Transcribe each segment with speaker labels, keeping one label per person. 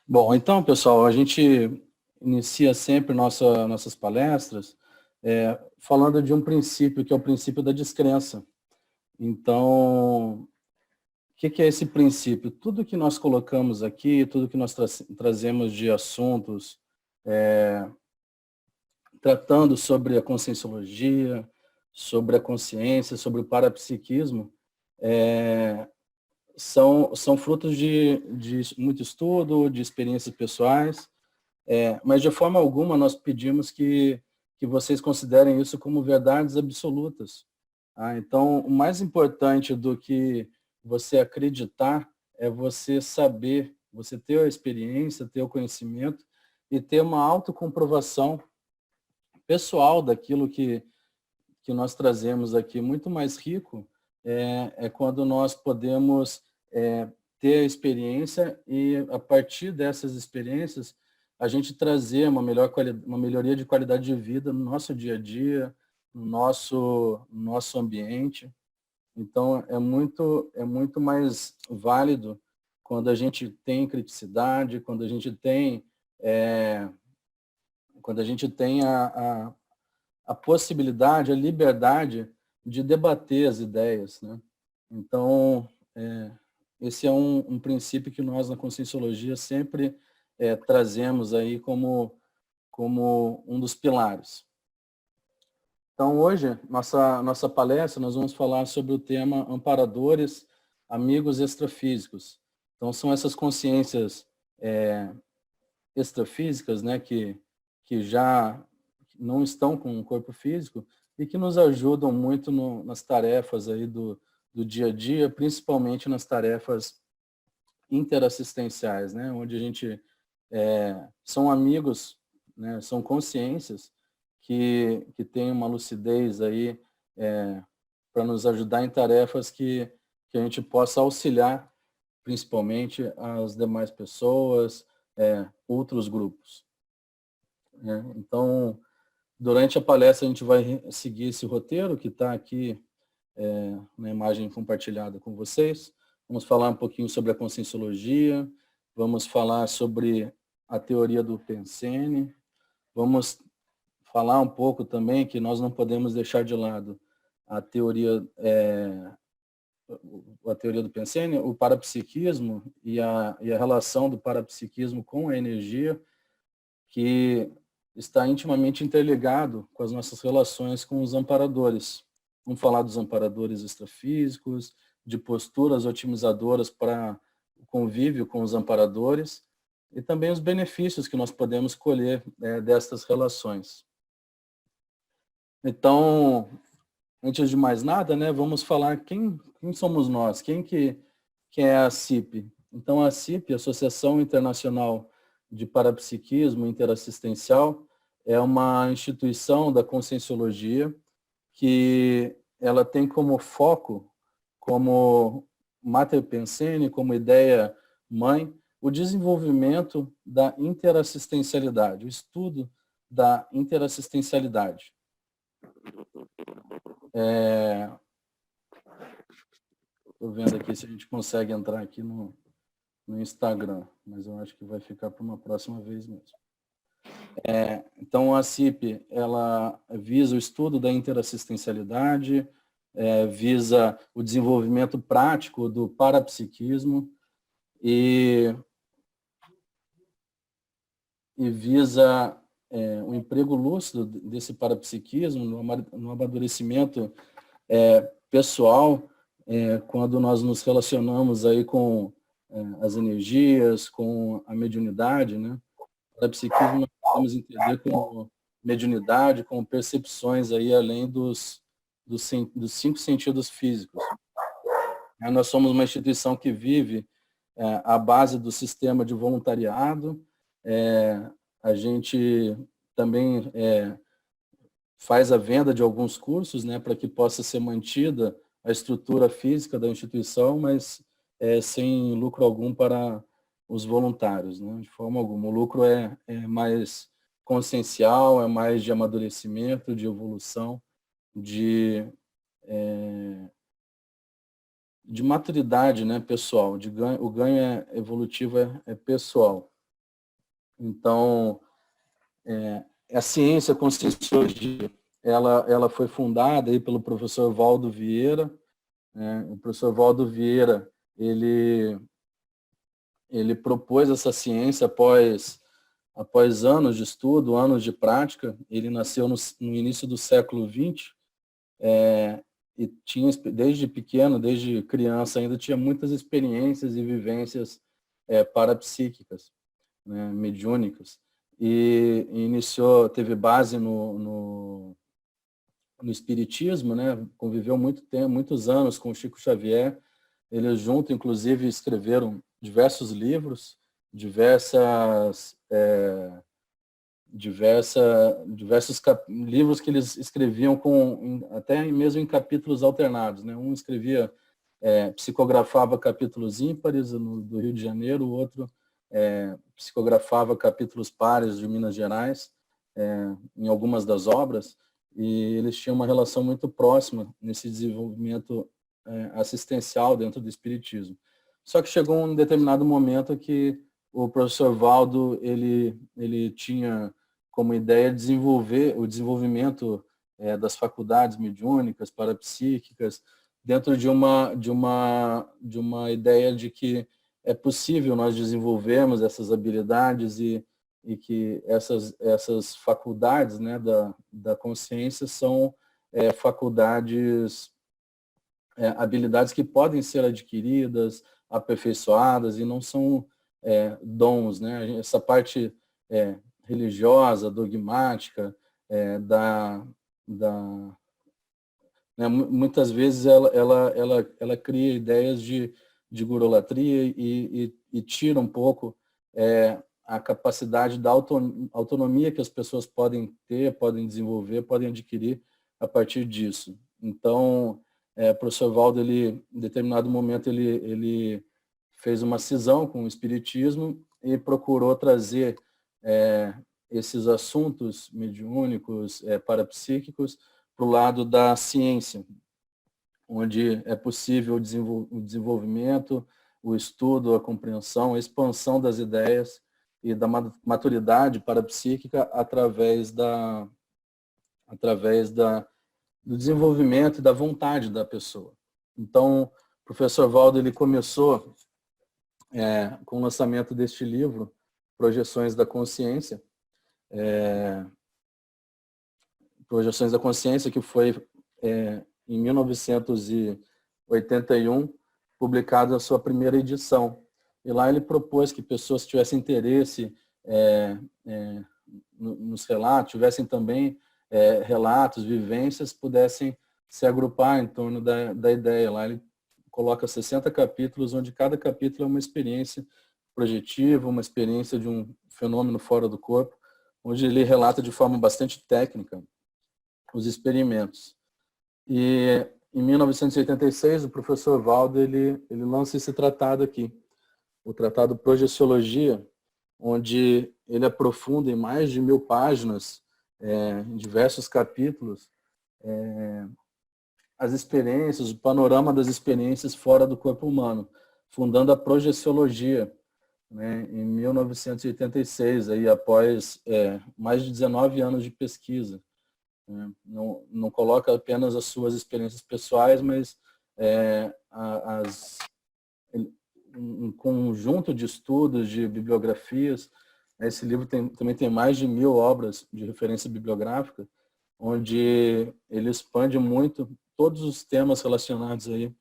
Speaker 1: Bom, então, pessoal, a gente inicia sempre nossas palestras falando de um princípio, que é o princípio da descrença. Então, o que é esse princípio? Tudo que nós colocamos aqui, tudo que nós trazemos de assuntos, tratando sobre a conscienciologia, sobre a consciência, sobre o parapsiquismo, são frutos de muito estudo, de experiências pessoais, mas de forma alguma nós pedimos que vocês considerem isso como verdades absolutas. Então, o mais importante do que você acreditar é você saber, você ter a experiência, ter o conhecimento e ter uma autocomprovação pessoal daquilo que nós trazemos aqui. Muito mais rico é quando nós podemos ter a experiência e, a partir dessas experiências, a gente trazer uma melhoria de qualidade de vida no nosso dia a dia, no nosso ambiente. Então, é muito mais válido quando a gente tem criticidade, quando a gente tem a possibilidade, a liberdade de debater as ideias, né? Então, esse é um princípio que nós, na Conscienciologia, sempre trazemos aí como um dos pilares. Então, hoje, nossa palestra, nós vamos falar sobre o tema amparadores, amigos extrafísicos. Então, são essas consciências extrafísicas, né, que já não estão com um corpo físico e que nos ajudam muito nas tarefas aí do dia a dia, principalmente nas tarefas interassistenciais, né, onde a gente são amigos, né, são consciências que têm uma lucidez aí para nos ajudar em tarefas que a gente possa auxiliar, principalmente as demais pessoas, outros grupos, né? Então, durante a palestra, a gente vai seguir esse roteiro que está aqui na imagem compartilhada com vocês. Vamos falar um pouquinho sobre a conscienciologia, vamos falar sobre a teoria do Pensene, vamos falar um pouco também que nós não podemos deixar de lado a teoria, a teoria do Pensene, o parapsiquismo e a relação do parapsiquismo com a energia, que está intimamente interligado com as nossas relações com os amparadores. Vamos falar dos amparadores extrafísicos, de posturas otimizadoras para o convívio com os amparadores e também os benefícios que nós podemos colher destas relações. Então, antes de mais nada, né, vamos falar quem somos nós, quem é a CIP. Então, a CIP, Associação Internacional de Parapsiquismo Interassistencial, é uma instituição da Conscienciologia que ela tem como foco, como Mater Pensene, como ideia mãe, o desenvolvimento da interassistencialidade, o estudo da interassistencialidade. Estou vendo aqui se a gente consegue entrar aqui no Instagram, mas eu acho que vai ficar para uma próxima vez mesmo. Então, a CIP, ela visa o estudo da interassistencialidade, visa o desenvolvimento prático do parapsiquismo e visa o emprego lúcido desse parapsiquismo no amadurecimento pessoal, quando nós nos relacionamos aí com as energias, com a mediunidade, né? O parapsiquismo nós podemos entender como mediunidade, como percepções aí além dos 5 sentidos físicos. Nós somos uma instituição que vive à base do sistema de voluntariado. A gente também faz a venda de alguns cursos, né, para que possa ser mantida a estrutura física da instituição, mas sem lucro algum para os voluntários, né, de forma alguma. O lucro é mais consciencial, é mais de amadurecimento, de evolução, de maturidade, né, pessoal. O ganho evolutivo é pessoal. Então, a ciência, a conscienciologia, ela foi fundada aí pelo professor Valdo Vieira, né? O professor Valdo Vieira, ele propôs essa ciência após anos de estudo, anos de prática. Ele nasceu no início do século XX, e tinha, desde pequeno, desde criança ainda, tinha muitas experiências e vivências parapsíquicas, né, mediúnicas, e teve base no espiritismo, né, conviveu muitos anos com o Chico Xavier. Eles juntos, inclusive, escreveram diversos livros, diversos livros que eles escreviam até mesmo em capítulos alternados, né? Um escrevia, psicografava capítulos ímpares do Rio de Janeiro, o outro psicografava capítulos pares de Minas Gerais, em algumas das obras, e eles tinham uma relação muito próxima nesse desenvolvimento assistencial dentro do espiritismo. Só que chegou um determinado momento que o professor Valdo, ele tinha como ideia desenvolver o desenvolvimento das faculdades mediúnicas, parapsíquicas, dentro de uma ideia de que é possível nós desenvolvermos essas habilidades e que essas faculdades, né, da consciência são faculdades, habilidades que podem ser adquiridas, aperfeiçoadas, e não são dons, né? Essa parte religiosa, dogmática, né, muitas vezes ela cria ideias de gurolatria e tira um pouco a capacidade da autonomia que as pessoas podem ter, podem desenvolver, podem adquirir a partir disso. Então, o professor Valdo, em determinado momento, ele fez uma cisão com o espiritismo e procurou trazer esses assuntos mediúnicos, parapsíquicos, para o lado da ciência, onde é possível o desenvolvimento, o estudo, a compreensão, a expansão das ideias e da maturidade parapsíquica através do desenvolvimento e da vontade da pessoa. Então, o professor Valdo, ele começou com o lançamento deste livro, Projeções da Consciência, que foi em 1981, publicada a sua primeira edição. E lá ele propôs que pessoas que tivessem interesse nos relatos, tivessem também relatos, vivências, pudessem se agrupar em torno da ideia. Lá ele coloca 60 capítulos, onde cada capítulo é uma experiência projetiva, uma experiência de um fenômeno fora do corpo, onde ele relata de forma bastante técnica os experimentos. E em 1986, o professor Valdo, ele lança esse tratado aqui, o Tratado Projeciologia, onde ele aprofunda em mais de 1000 páginas, em diversos capítulos, as experiências, o panorama das experiências fora do corpo humano, fundando a projeciologia, né, em 1986, aí, após mais de 19 anos de pesquisa. Não coloca apenas as suas experiências pessoais, mas um conjunto de estudos, de bibliografias. Esse livro também tem mais de 1000 obras de referência bibliográfica, onde ele expande muito todos os temas relacionados aí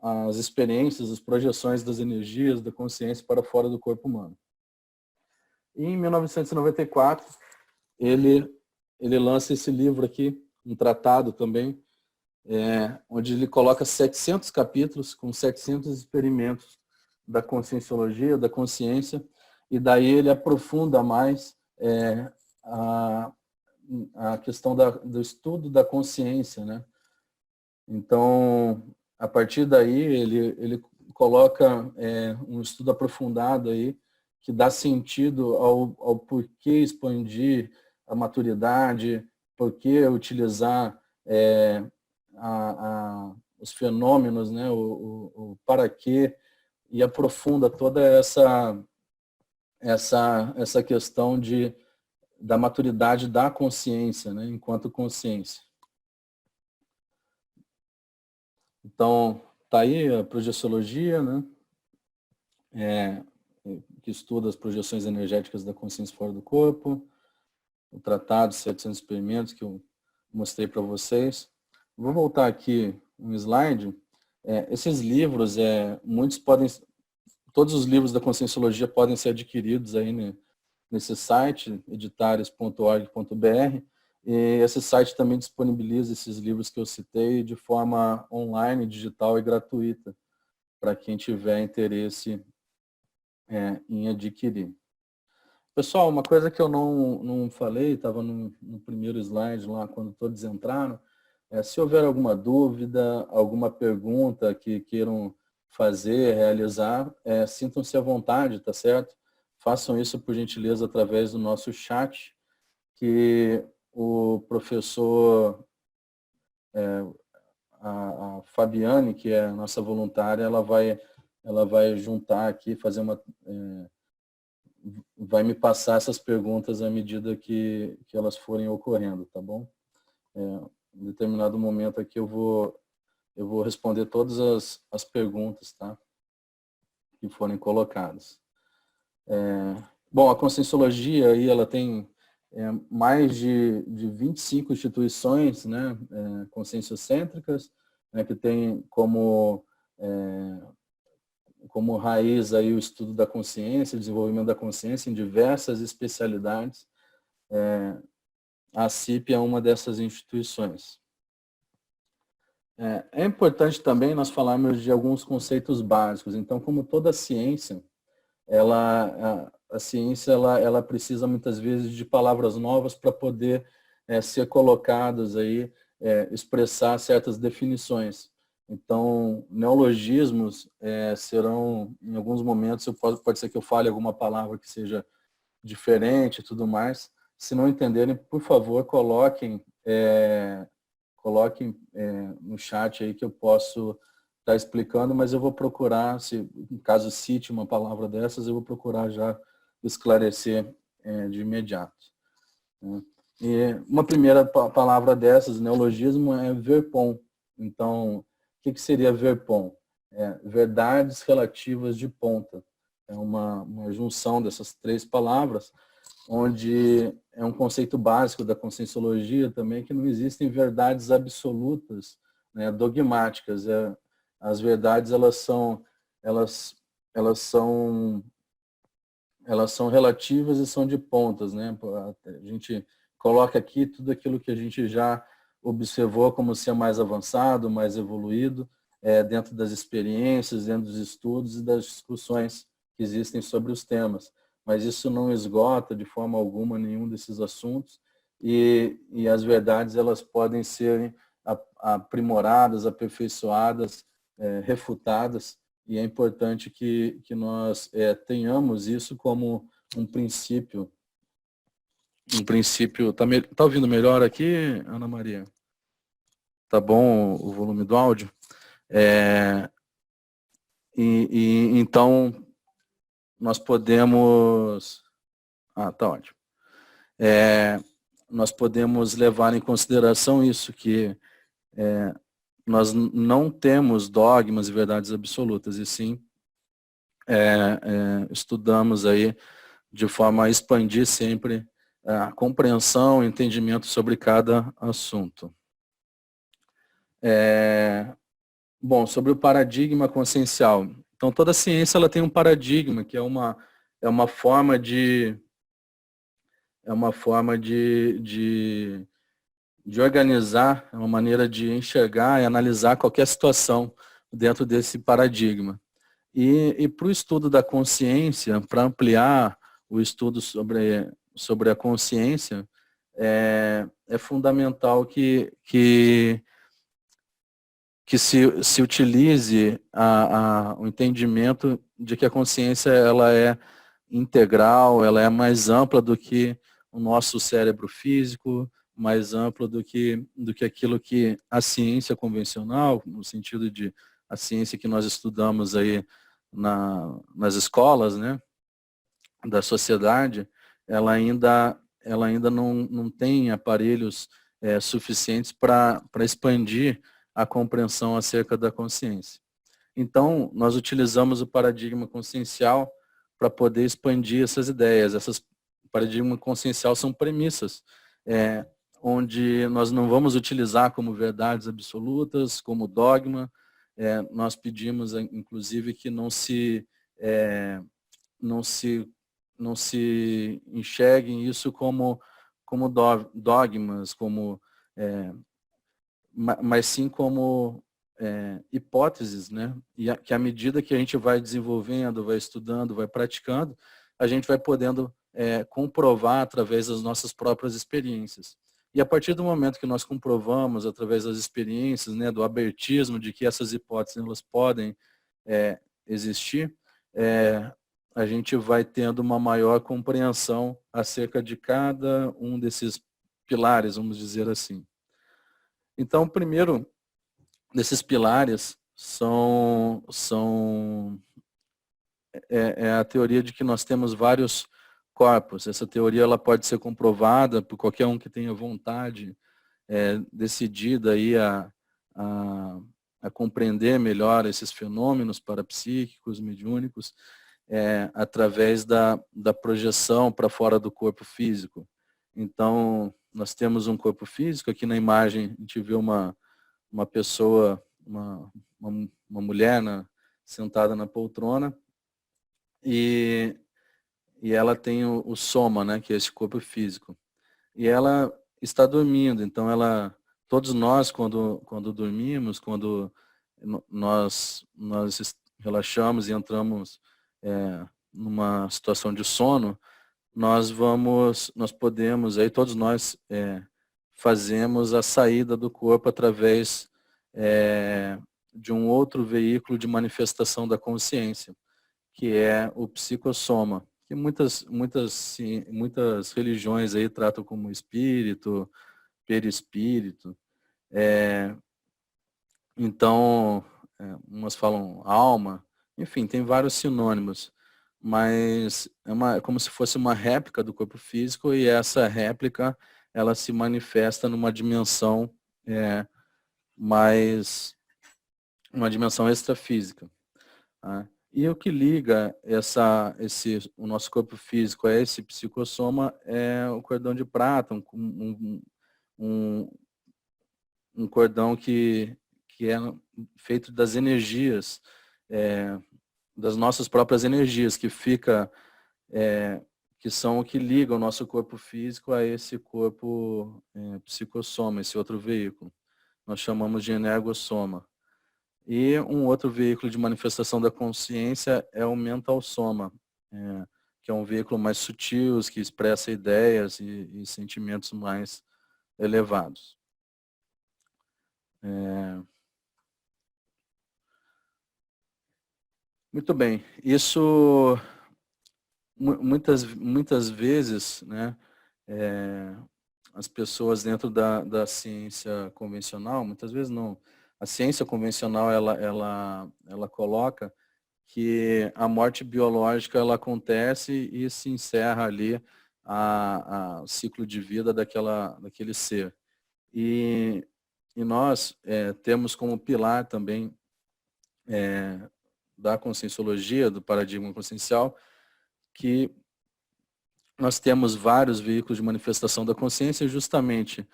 Speaker 1: às experiências, as projeções das energias, da consciência para fora do corpo humano. E em 1994, ele lança esse livro aqui, um tratado também, onde ele coloca 700 capítulos com 700 experimentos da conscienciologia, da consciência, e daí ele aprofunda mais a questão do estudo da consciência, né? Então, a partir daí, ele coloca um estudo aprofundado aí, que dá sentido ao porquê expandir a maturidade, porquê utilizar os fenômenos, né, o para quê, e aprofunda toda essa questão da maturidade da consciência, né, enquanto consciência. Então, está aí a projeciologia, né, que estuda as projeções energéticas da consciência fora do corpo, o tratado 700 experimentos que eu mostrei para vocês. Vou voltar aqui um slide. Esses livros, todos os livros da Conscienciologia podem ser adquiridos aí, né, nesse site, editares.org.br, e esse site também disponibiliza esses livros que eu citei de forma online, digital e gratuita, para quem tiver interesse em adquirir. Pessoal, uma coisa que eu não falei, estava no primeiro slide lá, quando todos entraram, se houver alguma dúvida, alguma pergunta que queiram fazer, realizar, sintam-se à vontade, tá certo? Façam isso, por gentileza, através do nosso chat, que o professor, a Fabiane, que é a nossa voluntária, ela vai juntar aqui, vai me passar essas perguntas à medida que elas forem ocorrendo, tá bom? Em determinado momento aqui eu vou responder todas as perguntas, tá? Que forem colocadas. Bom, a Conscienciologia aí, ela tem mais de 25 instituições, né, conscienciocêntricas, né, que tem como raiz aí o estudo da consciência, o desenvolvimento da consciência em diversas especialidades. A CIP é uma dessas instituições. É importante também nós falarmos de alguns conceitos básicos. Então, como toda ciência, a ciência ela precisa muitas vezes de palavras novas para poder ser colocadas aí, expressar certas definições. Então, neologismos serão, em alguns momentos, pode ser que eu fale alguma palavra que seja diferente e tudo mais. Se não entenderem, por favor, coloquem no chat aí que eu posso estar explicando, mas eu vou procurar, se caso cite uma palavra dessas, eu vou procurar já esclarecer de imediato. Né? E uma primeira palavra dessas, neologismo, é verpom. Então, o que seria verpom? Verdades relativas de ponta. É uma junção dessas três palavras, onde é um conceito básico da conscienciologia também, que não existem verdades absolutas, né, dogmáticas. As verdades, elas são relativas e são de pontas, né? A gente coloca aqui tudo aquilo que a gente já observou como ser mais avançado, mais evoluído, dentro das experiências, dentro dos estudos e das discussões que existem sobre os temas. Mas isso não esgota de forma alguma nenhum desses assuntos, e as verdades elas podem ser aprimoradas, aperfeiçoadas, refutadas, e é importante que nós tenhamos isso como um princípio. Tá ouvindo melhor aqui, Ana Maria? Tá bom o volume do áudio? Então, nós podemos... tá ótimo. Nós podemos levar em consideração isso, que nós não temos dogmas e verdades absolutas, e sim estudamos aí de forma a expandir sempre a compreensão e entendimento sobre cada assunto. Bom, sobre o paradigma consciencial. Então, toda ciência ela tem um paradigma, que é uma forma de organizar, é uma maneira de enxergar e analisar qualquer situação dentro desse paradigma. E para o estudo da consciência, para ampliar o estudo sobre a consciência, é fundamental que se utilize o entendimento de que a consciência ela é integral, ela é mais ampla do que o nosso cérebro físico, mais ampla do que aquilo que a ciência convencional, no sentido de a ciência que nós estudamos aí nas escolas, né? da sociedade, ela ainda não tem aparelhos suficientes para expandir a compreensão acerca da consciência. Então, nós utilizamos o paradigma consciencial para poder expandir essas ideias. Essas paradigma consciencial são premissas, onde nós não vamos utilizar como verdades absolutas, como dogma. Nós pedimos, inclusive, que não se enxerguem isso como dogmas, mas sim como hipóteses, né? E que à medida que a gente vai desenvolvendo, vai estudando, vai praticando, a gente vai podendo comprovar através das nossas próprias experiências. E a partir do momento que nós comprovamos através das experiências, né, do abertismo de que essas hipóteses elas podem existir, a gente vai tendo uma maior compreensão acerca de cada um desses pilares, vamos dizer assim. Então, o primeiro desses pilares é a teoria de que nós temos vários corpos. Essa teoria ela pode ser comprovada por qualquer um que tenha vontade decidida aí a compreender melhor esses fenômenos parapsíquicos, mediúnicos, através da projeção para fora do corpo físico. Então, nós temos um corpo físico, aqui na imagem a gente vê uma pessoa, uma mulher sentada na poltrona, e ela tem o soma, né, que é esse corpo físico. E ela está dormindo, então todos nós, quando dormimos, quando nós relaxamos e entramos numa situação de sono, nós podemos, aí todos nós fazemos a saída do corpo através de um outro veículo de manifestação da consciência, que é o psicossoma, que muitas religiões aí tratam como espírito, perispírito. Então, umas falam alma, enfim, tem vários sinônimos, mas é como se fosse uma réplica do corpo físico, e essa réplica ela se manifesta numa dimensão uma dimensão extrafísica. Tá? E o que liga o nosso corpo físico a esse psicossoma é o cordão de prata, um cordão que é feito das energias, das nossas próprias energias, que são o que liga o nosso corpo físico a esse corpo psicossoma, esse outro veículo. Nós chamamos de energossoma. E um outro veículo de manifestação da consciência é o mental soma, que é um veículo mais sutil, que expressa ideias e sentimentos mais elevados. Muito bem. Isso, muitas vezes, né, as pessoas dentro da ciência convencional, muitas vezes não, a ciência convencional ela coloca que a morte biológica ela acontece e se encerra ali o ciclo de vida daquele ser. E nós temos como pilar também da conscienciologia, do paradigma consciencial, que nós temos vários veículos de manifestação da consciência justamente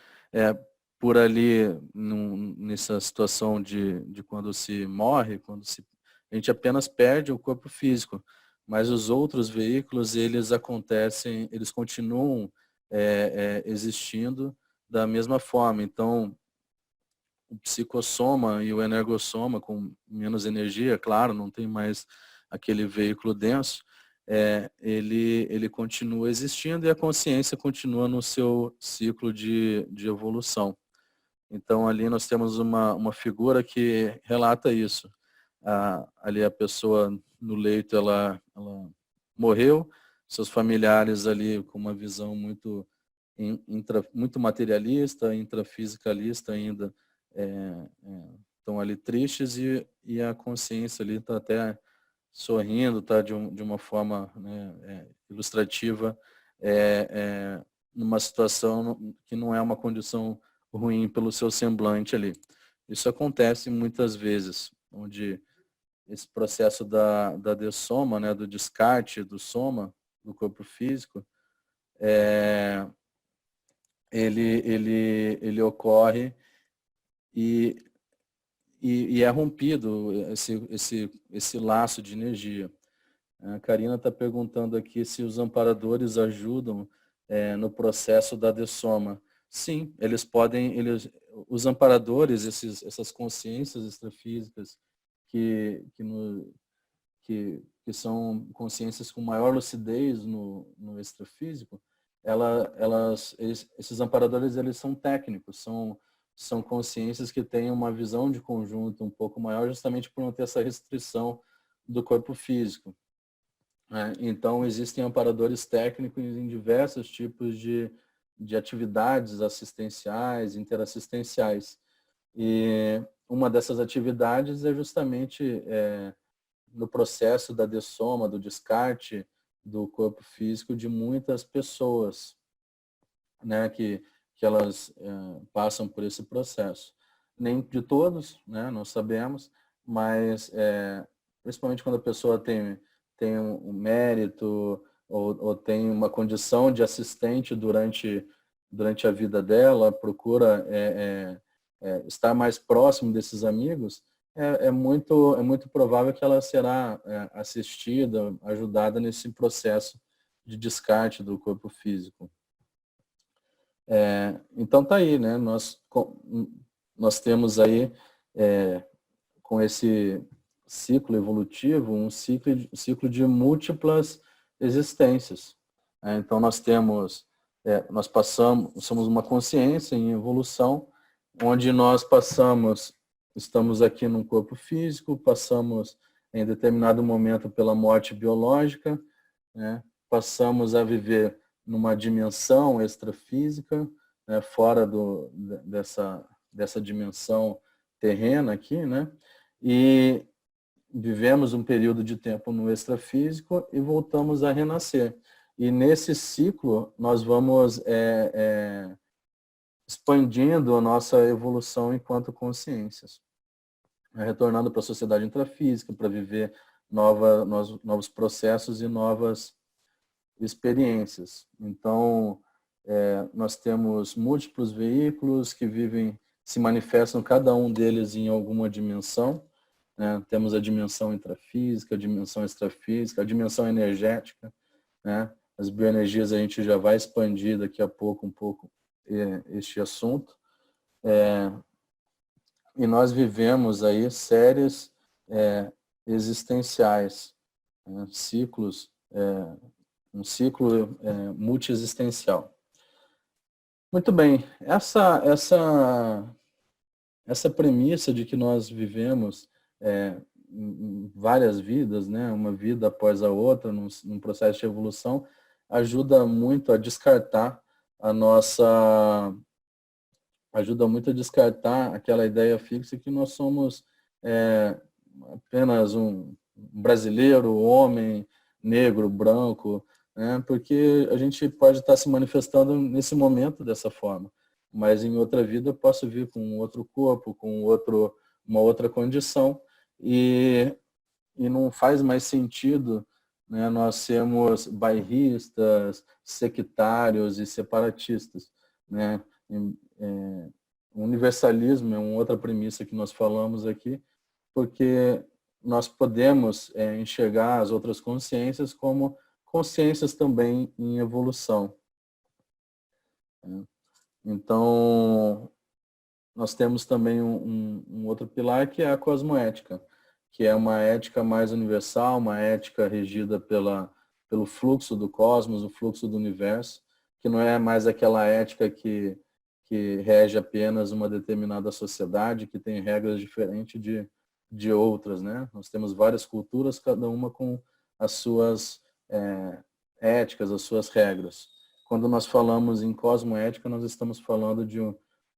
Speaker 1: por ali, nessa situação de quando se morre, a gente apenas perde o corpo físico, mas os outros veículos, eles continuam existindo da mesma forma. Então, o psicossoma e o energossoma, com menos energia, claro, não tem mais aquele veículo denso, ele continua existindo e a consciência continua no seu ciclo de evolução. Então, ali nós temos uma figura que relata isso. Ali a pessoa no leito, ela morreu, seus familiares ali com uma visão muito materialista, intrafisicalista ainda, estão ali tristes, e a consciência ali está até sorrindo, tá, de uma forma, né, ilustrativa, numa situação que não é uma condição ruim pelo seu semblante ali. Isso acontece muitas vezes, onde esse processo da dessoma, né, do descarte do soma do corpo físico, ele ocorre e é rompido esse laço de energia. A Karina está perguntando aqui se os amparadores ajudam no processo da dessoma. Sim, eles podem, os amparadores, essas consciências extrafísicas que são consciências com maior lucidez no extrafísico, esses amparadores, eles são técnicos, são consciências que têm uma visão de conjunto um pouco maior, justamente por não ter essa restrição do corpo físico. Né? Então, existem amparadores técnicos em diversos tipos de atividades assistenciais, interassistenciais. E uma dessas atividades é justamente no processo da dessoma, do descarte do corpo físico de muitas pessoas, né, que elas passam por esse processo. Nem de todos, né, nós sabemos, mas principalmente quando a pessoa tem um mérito ou tem uma condição de assistente durante a vida dela, procura estar mais próximo desses amigos, é muito provável que ela será assistida, ajudada nesse processo de descarte do corpo físico. Então tá aí, né? Nós temos aí, com esse ciclo evolutivo, um ciclo de múltiplas existências. Então nós temos, somos uma consciência em evolução, onde nós estamos aqui num corpo físico, passamos em determinado momento pela morte biológica, né? Passamos a viver numa dimensão extrafísica, né? Fora dessa dimensão terrena aqui, né? E vivemos um período de tempo no extrafísico e voltamos a renascer. E nesse ciclo nós vamos expandindo a nossa evolução enquanto consciências, retornando para a sociedade intrafísica, para viver novos processos e novas experiências. Então, nós temos múltiplos veículos que se manifestam cada um deles em alguma dimensão, né? Temos a dimensão intrafísica, a dimensão extrafísica, a dimensão energética, né? As bioenergias a gente já vai expandir daqui a pouco um pouco este assunto. E nós vivemos aí séries existenciais, né? Ciclos, um ciclo multiexistencial. Muito bem, essa premissa de que nós vivemos várias vidas, né, uma vida após a outra, num processo de evolução, ajuda muito a descartar aquela ideia fixa que nós somos apenas um brasileiro, homem, negro, branco, né, porque a gente pode estar se manifestando nesse momento dessa forma, mas em outra vida eu posso vir com outro corpo, com uma outra condição, e não faz mais sentido, né, nós sermos bairristas, sectários e separatistas, né? O universalismo é uma outra premissa que nós falamos aqui, porque nós podemos enxergar as outras consciências como consciências também em evolução. Então, nós temos também um outro pilar que é a cosmoética, que é uma ética mais universal, uma ética regida pelo fluxo do cosmos, o fluxo do universo, que não é mais aquela ética que rege apenas uma determinada sociedade, que tem regras diferentes de outras, né? Nós temos várias culturas, cada uma com as suas éticas, as suas regras. Quando nós falamos em cosmoética, nós estamos falando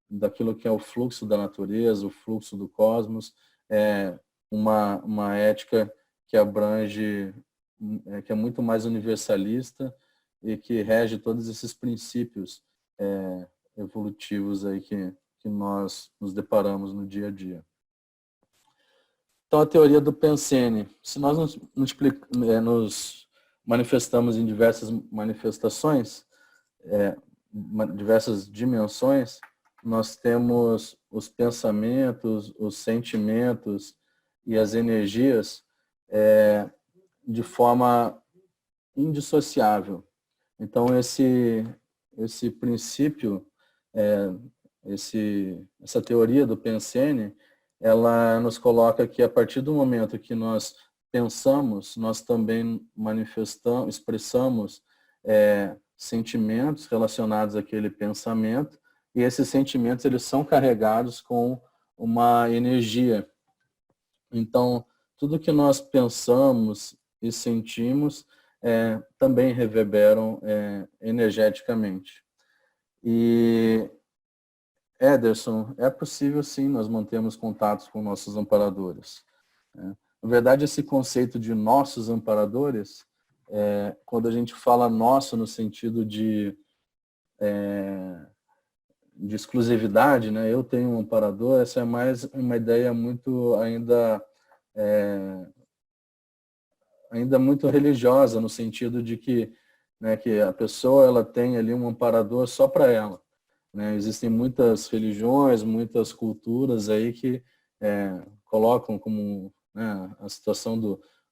Speaker 1: daquilo que é o fluxo da natureza, o fluxo do cosmos, uma ética que abrange, que é muito mais universalista e que rege todos esses princípios evolutivos aí que nós nos deparamos no dia a dia. Então, a teoria do Pensene, se nós nos manifestamos em diversas manifestações, diversas dimensões, nós temos os pensamentos, os sentimentos e as energias de forma indissociável. Então, esse princípio, essa teoria do Pensene, ela nos coloca que a partir do momento que nós pensamos, nós também manifestamos, expressamos sentimentos relacionados àquele pensamento, e esses sentimentos eles são carregados com uma energia. Então, tudo que nós pensamos e sentimos também reverberam energeticamente. E, Ederson, é possível sim nós mantermos contatos com nossos amparadores. Na verdade, esse conceito de nossos amparadores, quando a gente fala nosso no sentido de exclusividade, né? Eu tenho um amparador, essa é mais uma ideia muito ainda muito religiosa, no sentido de que, né, que a pessoa ela tem ali um amparador só para ela. Né? Existem muitas religiões, muitas culturas aí que colocam como, né, a situação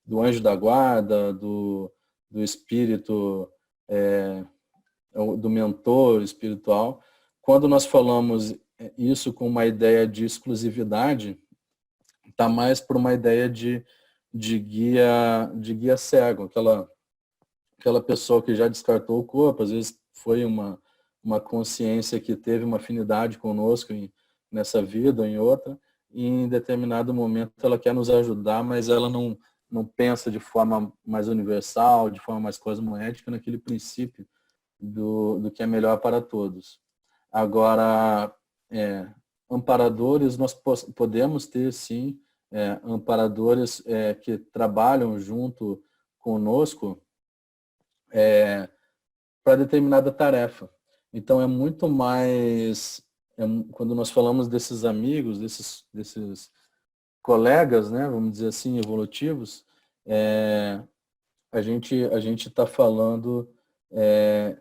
Speaker 1: do anjo da guarda, do espírito, do mentor espiritual. Quando nós falamos isso com uma ideia de exclusividade, está mais por uma ideia de guia cego, aquela pessoa que já descartou o corpo, às vezes foi uma consciência que teve uma afinidade conosco nessa vida ou em outra, e em determinado momento ela quer nos ajudar, mas ela não pensa de forma mais universal, de forma mais cosmoética, naquele princípio do que é melhor para todos. Agora, amparadores, nós podemos ter, sim, amparadores que trabalham junto conosco para determinada tarefa. Então, é muito mais, quando nós falamos desses amigos, desses colegas, né, vamos dizer assim, evolutivos, a gente está falando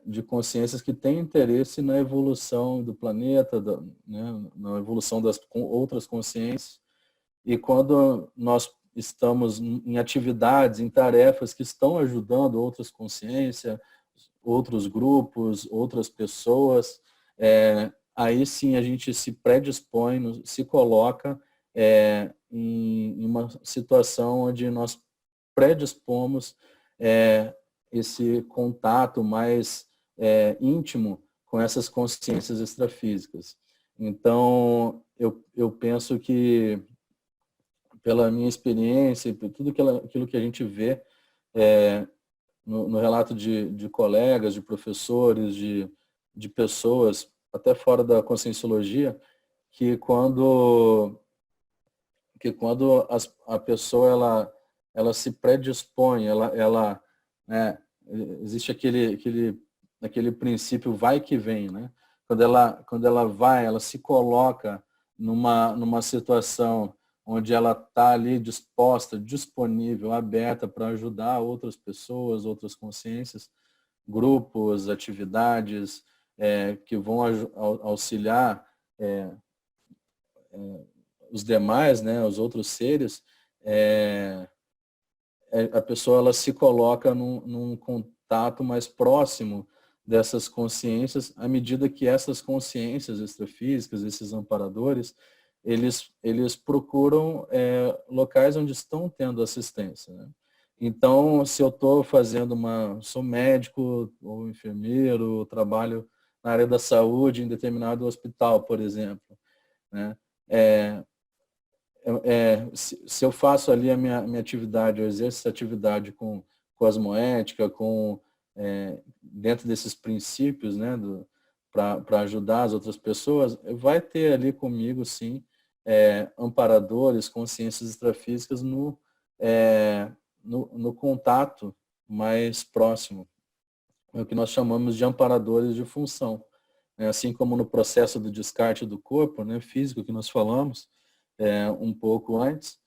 Speaker 1: de consciências que têm interesse na evolução do planeta, né, na evolução das outras consciências. E quando nós estamos em atividades, em tarefas que estão ajudando outras consciências, outros grupos, outras pessoas, aí sim a gente se predispõe, se coloca em uma situação onde nós predispomos esse contato mais íntimo com essas consciências extrafísicas. Então, eu penso que, pela minha experiência, por tudo aquilo que a gente vê no relato de colegas, de professores, de pessoas, até fora da conscienciologia, que quando a pessoa ela se predispõe, né, existe aquele princípio vai que vem, né? Quando ela vai, ela se coloca numa situação onde ela está ali disposta, disponível, aberta para ajudar outras pessoas, outras consciências, grupos, atividades que vão auxiliar os demais, né, os outros seres, a pessoa ela se coloca num contato mais próximo dessas consciências, à medida que essas consciências extrafísicas, esses amparadores, eles procuram locais onde estão tendo assistência. Né? Então, se eu estou sou médico ou enfermeiro, trabalho na área da saúde em determinado hospital, por exemplo, né? Se eu faço ali a minha atividade, eu exerço essa atividade com cosmoética, dentro desses princípios, né, para ajudar as outras pessoas, vai ter ali comigo, sim, amparadores, consciências extrafísicas no contato mais próximo, é o que nós chamamos de amparadores de função. Assim como no processo do descarte do corpo, né, físico, que nós falamos um pouco antes,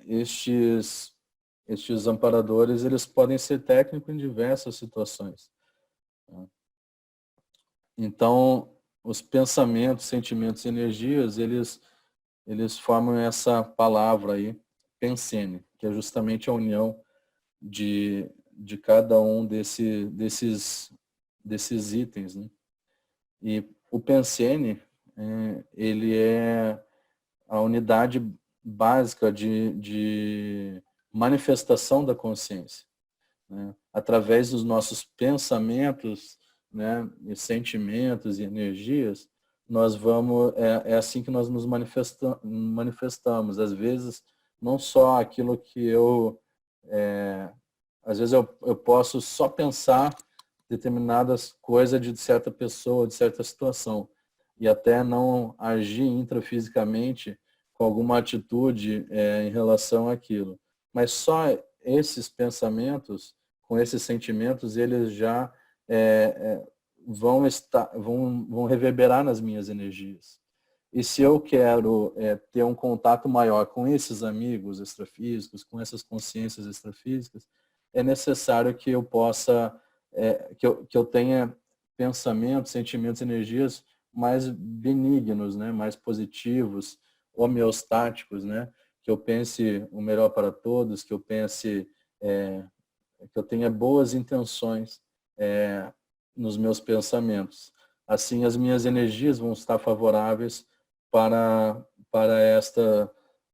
Speaker 1: estes amparadores, eles podem ser técnicos em diversas situações. Então, os pensamentos, sentimentos e energias, eles formam essa palavra aí, pensene, que é justamente a união de cada um desses itens, né? E o pensene, ele é a unidade básica de manifestação da consciência, né? Através dos nossos pensamentos, né, e sentimentos e energias, nós vamos, é assim que nós nos manifestamos. Às vezes, não só aquilo que às vezes eu posso só pensar determinadas coisas de certa pessoa, de certa situação, e até não agir intrafisicamente com alguma atitude em relação àquilo. Mas só esses pensamentos, com esses sentimentos, eles já vão reverberar nas minhas energias. E se eu quero ter um contato maior com esses amigos extrafísicos, com essas consciências extrafísicas, é necessário que eu possa, que eu tenha pensamentos, sentimentos, energias mais benignos, né? Mais positivos, homeostáticos, né? Que eu pense o melhor para todos, que eu pense, que eu tenha boas intenções nos meus pensamentos. Assim, as minhas energias vão estar favoráveis para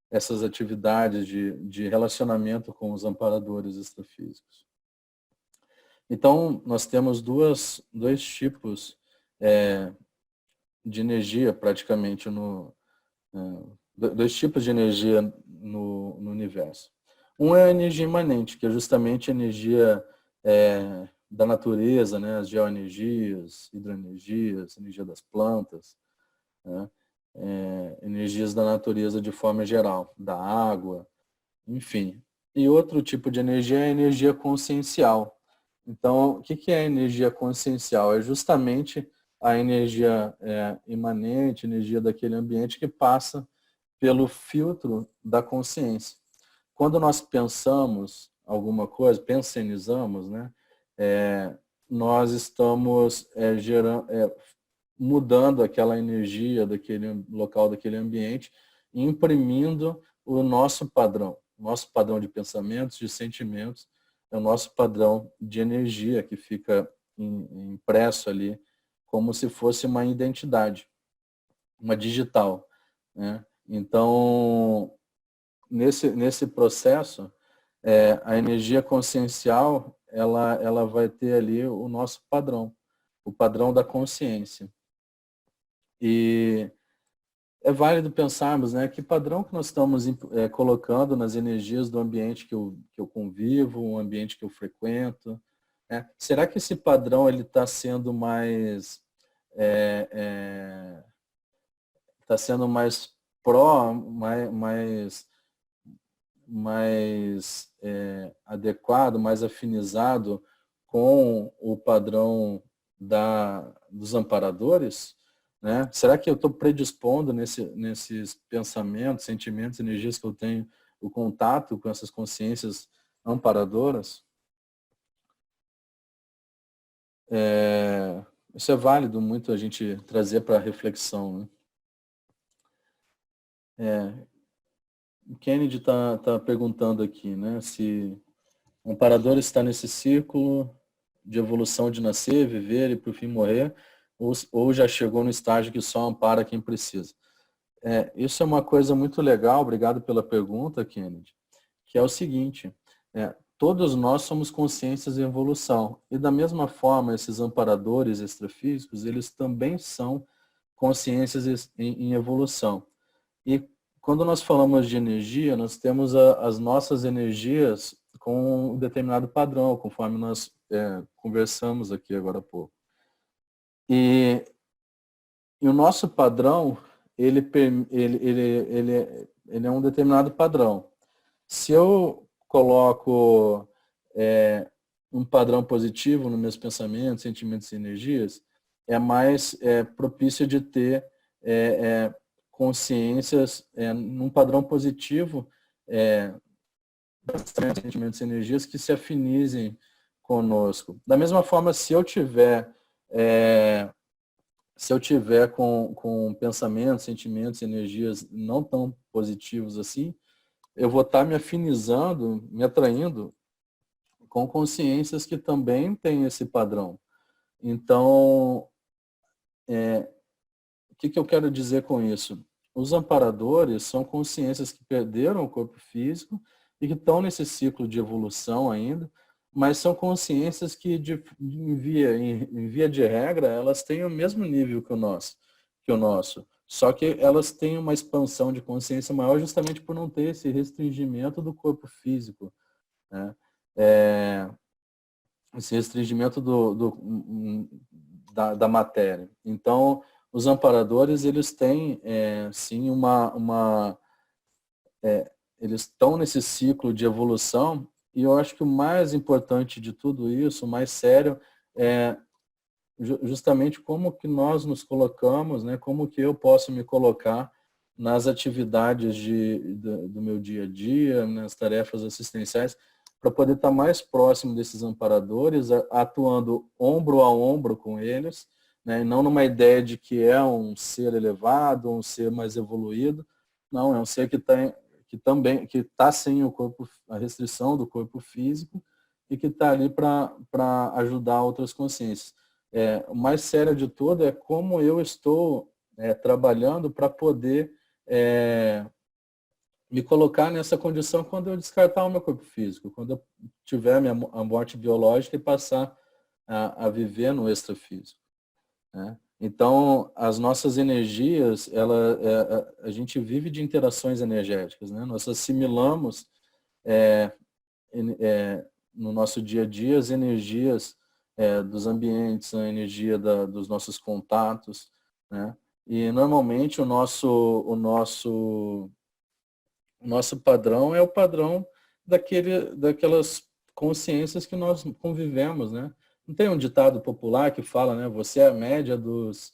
Speaker 1: essas atividades de relacionamento com os amparadores extrafísicos. Então, nós temos dois tipos de energia, praticamente, dois tipos de energia no universo. Um é a energia imanente, que é justamente a energia da natureza, né? As geoenergias, hidroenergias, energia das plantas, né? Energias da natureza de forma geral, da água, enfim. E outro tipo de energia é a energia consciencial. Então, o que é a energia consciencial? É justamente a energia imanente, energia daquele ambiente que passa pelo filtro da consciência. Quando nós pensamos alguma coisa, pensenizamos, né? Nós estamos mudando aquela energia daquele local, daquele ambiente, imprimindo o nosso padrão de pensamentos, de sentimentos, é o nosso padrão de energia que fica impresso ali, como se fosse uma identidade, uma digital, né? Então, nesse processo, a energia consciencial, ela vai ter ali o nosso padrão, o padrão da consciência. E é válido pensarmos, né, que padrão que nós estamos colocando nas energias do ambiente que eu convivo, o ambiente que eu frequento. Né? Será que esse padrão ele está sendo mais pró, mais adequado, mais afinizado com o padrão dos amparadores? Né? Será que eu estou predispondo nesses pensamentos, sentimentos, energias que eu tenho, o contato com essas consciências amparadoras? Isso é válido muito a gente trazer para a reflexão. Né? O Kennedy está perguntando aqui, né, se o amparador está nesse círculo de evolução de nascer, viver e por fim morrer, ou já chegou no estágio que só ampara quem precisa. Isso é uma coisa muito legal, obrigado pela pergunta, Kennedy, que é o seguinte, todos nós somos consciências em evolução, e da mesma forma esses amparadores extrafísicos, eles também são consciências em evolução. E quando nós falamos de energia, nós temos as nossas energias com um determinado padrão, conforme nós conversamos aqui agora há pouco. E o nosso padrão, ele é um determinado padrão. Se eu coloco um padrão positivo nos meus pensamentos, sentimentos e energias, é mais propício de ter consciências num padrão positivo, sentimentos e energias que se afinizem conosco. Da mesma forma, se eu tiver com pensamentos, sentimentos e energias não tão positivos assim, eu vou estar me afinizando, me atraindo com consciências que também têm esse padrão. Então, o que eu quero dizer com isso? Os amparadores são consciências que perderam o corpo físico e que estão nesse ciclo de evolução ainda, mas são consciências que, em via de regra, elas têm o mesmo nível que o nosso. Só que elas têm uma expansão de consciência maior justamente por não ter esse restringimento do corpo físico, né? Esse restringimento da matéria. Então, os amparadores, eles têm, sim, eles estão nesse ciclo de evolução, e eu acho que o mais importante de tudo isso, o mais sério, é justamente como que nós nos colocamos, né, como que eu posso me colocar nas atividades do meu dia a dia, nas tarefas assistenciais, para poder estar mais próximo desses amparadores, atuando ombro a ombro com eles, né, e não numa ideia de que é um ser elevado, um ser mais evoluído. Não, é um ser que também está sem a restrição do corpo físico e que está ali para ajudar outras consciências. O mais sério de tudo é como eu estou trabalhando para poder me colocar nessa condição quando eu descartar o meu corpo físico, quando eu tiver a morte biológica e passar a viver no extrafísico, né? Então, as nossas energias, a gente vive de interações energéticas, né? Nós assimilamos no nosso dia a dia as energias dos ambientes, a energia dos nossos contatos, né? E normalmente o nosso padrão é o padrão daquelas consciências que nós convivemos, né? Não tem um ditado popular que fala, né? Você é a média das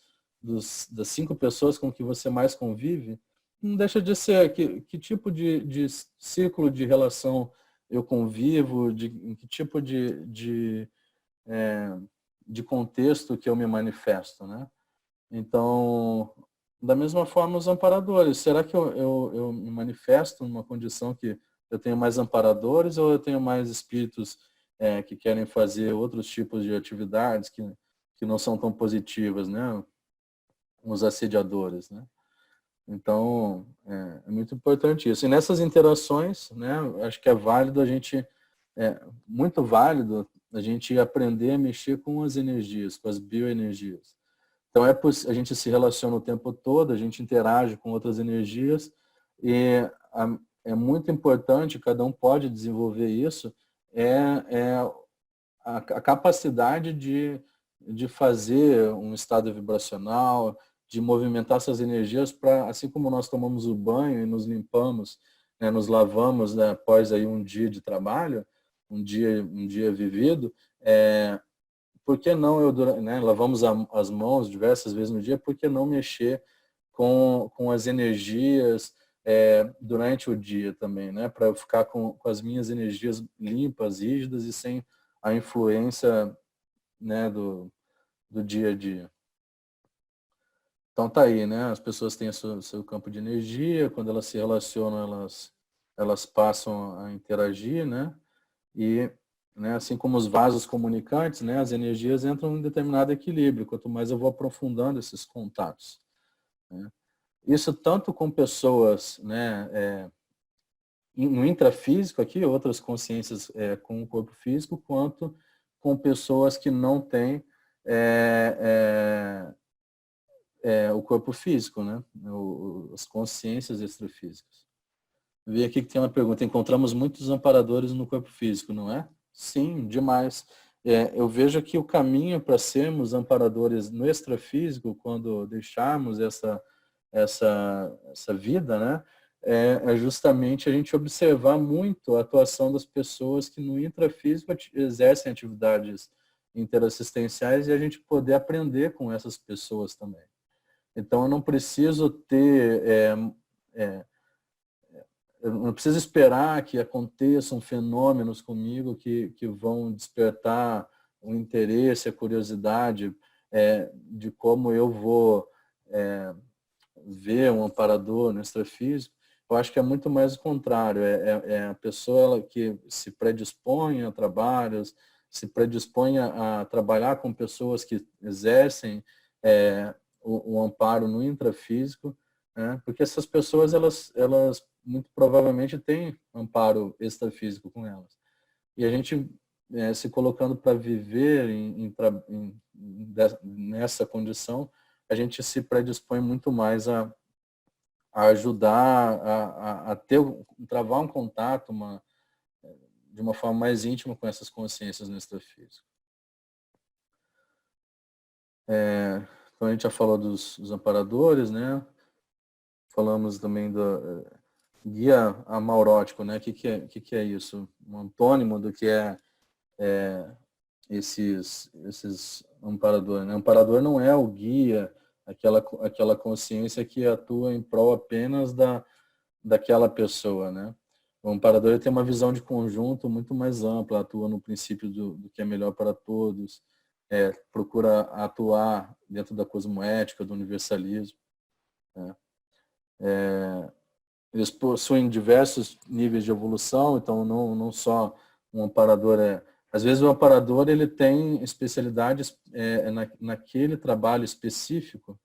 Speaker 1: 5 pessoas com que você mais convive? Não deixa de ser que tipo de círculo de relação eu convivo, em que tipo de contexto que eu me manifesto, né? Então, da mesma forma, os amparadores. Será que eu me manifesto numa condição que eu tenho mais amparadores ou eu tenho mais espíritos que querem fazer outros tipos de atividades que não são tão positivas, né? Os assediadores, né? Então, é muito importante isso. E nessas interações, né, acho que é válido muito válido a gente aprender a mexer com as energias, com as bioenergias. Então, a gente se relaciona o tempo todo, a gente interage com outras energias e é muito importante, cada um pode desenvolver isso, a capacidade de fazer um estado vibracional, de movimentar essas energias para, assim como nós tomamos o banho e nos limpamos, né, nos lavamos, né, após aí um dia de trabalho, um dia vivido, por que não lavamos as mãos diversas vezes no dia, por que não mexer com as energias durante o dia também, né? Para eu ficar com as minhas energias limpas, rígidas e sem a influência, né, do dia a dia. Então tá aí, né? As pessoas têm seu campo de energia, quando elas se relacionam, elas passam a interagir, né? E, né, assim como os vasos comunicantes, né, as energias entram em um determinado equilíbrio, quanto mais eu vou aprofundando esses contatos, né? Isso tanto com pessoas, né, no intrafísico aqui, outras consciências com o corpo físico, quanto com pessoas que não têm o corpo físico, né, as consciências extrafísicas. Vi aqui que tem uma pergunta. Encontramos muitos amparadores no corpo físico, não é? Sim, demais. Eu vejo que o caminho para sermos amparadores no extrafísico, quando deixarmos essa vida, né, é justamente a gente observar muito a atuação das pessoas que no intrafísico exercem atividades interassistenciais e a gente poder aprender com essas pessoas também. Então, eu não preciso ter, eu não preciso esperar que aconteçam fenômenos comigo que vão despertar o interesse, a curiosidade de como eu vou ver um amparador no extrafísico. Eu acho que é muito mais o contrário, é a pessoa que se predispõe a trabalhos, se predispõe a trabalhar com pessoas que exercem o amparo no intrafísico, né? Porque essas pessoas, elas muito provavelmente têm amparo extrafísico com elas. E a gente se colocando para viver nessa condição, a gente se predispõe muito mais a ajudar a travar um contato de uma forma mais íntima com essas consciências no extrafísico. Então a gente já falou dos amparadores, né? Falamos também do guia amaurótico, né? O que é isso? Um antônimo do que esses amparadores, né? O amparador não é o guia, aquela consciência que atua em prol apenas daquela pessoa, né? O amparador tem uma visão de conjunto muito mais ampla, atua no princípio do que é melhor para todos, procura atuar dentro da cosmoética, do universalismo, né? Eles possuem diversos níveis de evolução, então não só um amparador às vezes o amparador ele tem especialidades naquele trabalho específico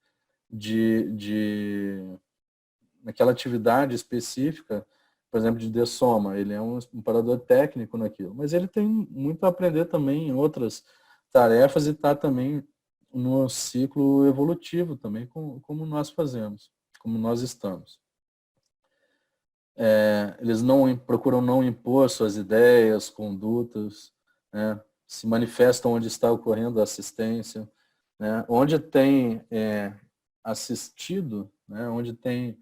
Speaker 1: naquela atividade específica, por exemplo, de dessoma. Ele é um amparador técnico naquilo, mas ele tem muito a aprender também em outras tarefas e está também no ciclo evolutivo também, como nós fazemos, como nós estamos. Eles procuram não impor suas ideias, condutas, né? Se manifestam onde está ocorrendo a assistência, né? Onde tem assistido, né? Onde tem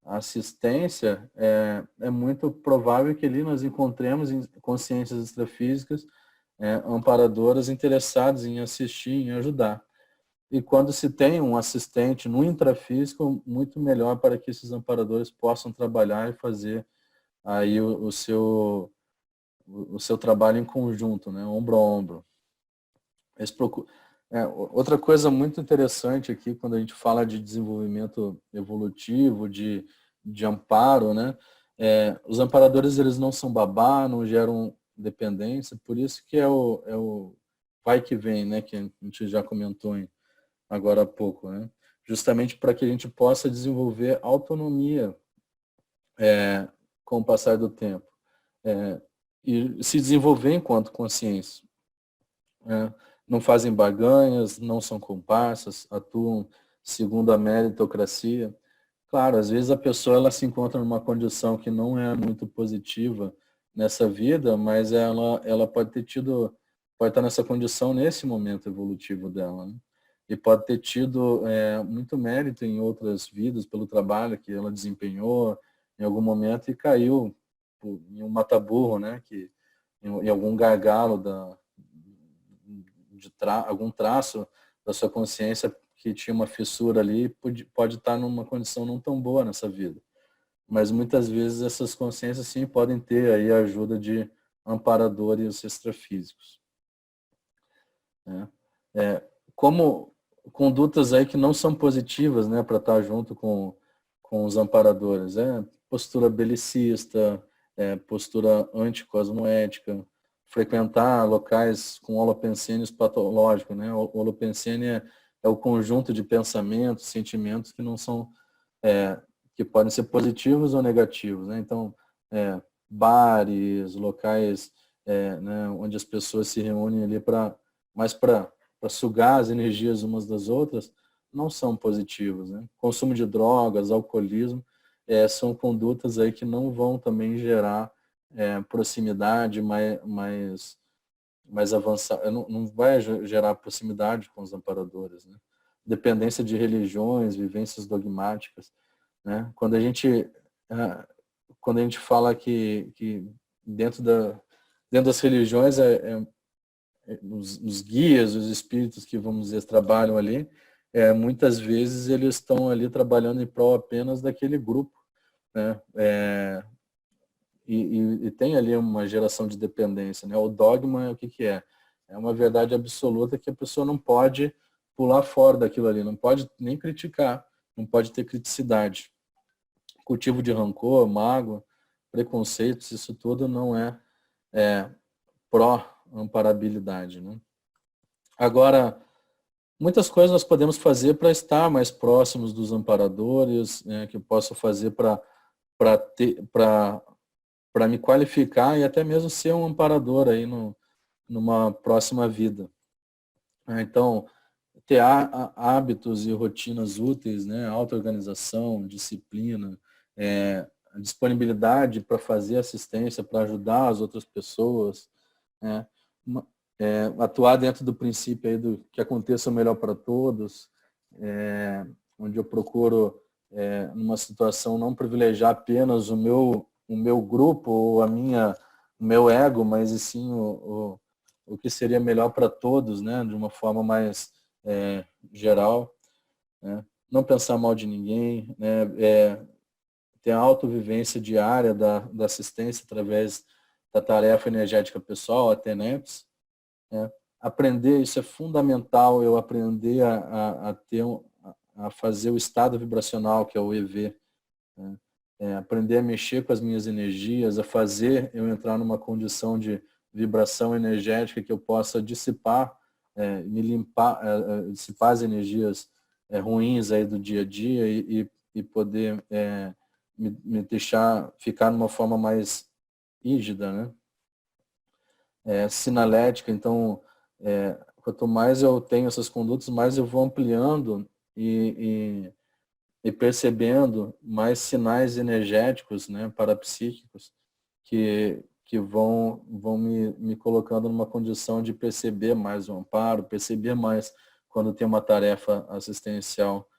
Speaker 1: assistência, é muito provável que ali nós encontremos consciências extrafísicas amparadoras interessadas em assistir, em ajudar. E quando se tem um assistente no intrafísico, muito melhor para que esses amparadores possam trabalhar e fazer aí o seu trabalho em conjunto, né? Ombro a ombro. Outra coisa muito interessante aqui, quando a gente fala de desenvolvimento evolutivo, de amparo, né? Os amparadores, eles não são babá, não geram dependência, por isso que é o vai que vem, né? Que a gente já comentou agora há pouco, né? Justamente para que a gente possa desenvolver autonomia com o passar do tempo e se desenvolver enquanto consciência. Não fazem barganhas, não são comparsas, atuam segundo a meritocracia. Claro, às vezes a pessoa ela se encontra numa condição que não é muito positiva nessa vida, mas ela pode estar nessa condição nesse momento evolutivo dela, né? E pode ter tido muito mérito em outras vidas pelo trabalho que ela desempenhou em algum momento e caiu em um mata-burro, né? Em algum gargalo algum traço da sua consciência que tinha uma fissura ali, pode estar numa condição não tão boa nessa vida. Mas muitas vezes essas consciências sim podem ter aí a ajuda de amparadores extrafísicos. Como condutas aí que não são positivas, né, para estar junto com os amparadores, postura belicista, postura anticosmoética, frequentar locais com holopensênios patológicos, né? O holopensênio é o conjunto de pensamentos, sentimentos que não são, que podem ser positivos ou negativos, né? Então, bares, locais, né, onde as pessoas se reúnem ali para sugar as energias umas das outras, não são positivos, né? Consumo de drogas, alcoolismo, são condutas aí que não vão também gerar proximidade mais avançada, não vai gerar proximidade com os amparadores, né? Dependência de religiões, vivências dogmáticas, né? Quando a gente quando a gente fala que dentro das religiões, os guias, os espíritos que, vamos dizer, trabalham ali, muitas vezes eles estão ali trabalhando em prol apenas daquele grupo, né? E tem ali uma geração de dependência, né? O dogma, o que é? É uma verdade absoluta que a pessoa não pode pular fora daquilo ali, não pode nem criticar, não pode ter criticidade. Cultivo de rancor, mágoa, preconceitos, isso tudo não é pró-amparabilidade, né? Agora, muitas coisas nós podemos fazer para estar mais próximos dos amparadores, né, que eu posso fazer para me qualificar e até mesmo ser um amparador aí numa próxima vida. Então, ter hábitos e rotinas úteis, né, auto-organização, disciplina, disponibilidade para fazer assistência, para ajudar as outras pessoas, né, atuar dentro do princípio aí do que aconteça o melhor para todos, onde eu procuro, numa situação, não privilegiar apenas o meu grupo ou o meu ego, mas e sim o que seria melhor para todos, né, de uma forma mais geral, né? Não pensar mal de ninguém, né, ter a autovivência diária da assistência através da tarefa energética pessoal, a TENEPS, né? Aprender, isso é fundamental, eu aprender a fazer o estado vibracional, que é o EV, né? Aprender a mexer com as minhas energias, a fazer eu entrar numa condição de vibração energética que eu possa dissipar, me limpar, dissipar as energias ruins aí do dia a dia e poder me deixar ficar numa forma mais rígida, né? Sinalética, então, quanto mais eu tenho essas condutas, mais eu vou ampliando e percebendo mais sinais energéticos, né, parapsíquicos, que vão me colocando numa condição de perceber mais o amparo, perceber mais quando tem uma tarefa assistencial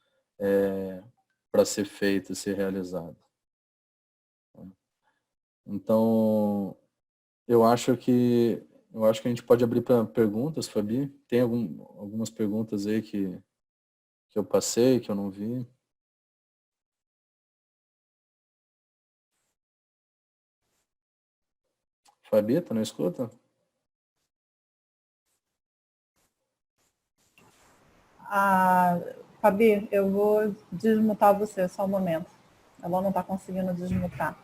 Speaker 1: para ser feita, ser realizada. Então, eu acho que a gente pode abrir para perguntas, Fabi. Tem algumas perguntas aí que eu passei, que eu não vi. Fabi, tá na escuta?
Speaker 2: Fabi, eu vou desmutar você só um momento. Ela não está conseguindo desmutar.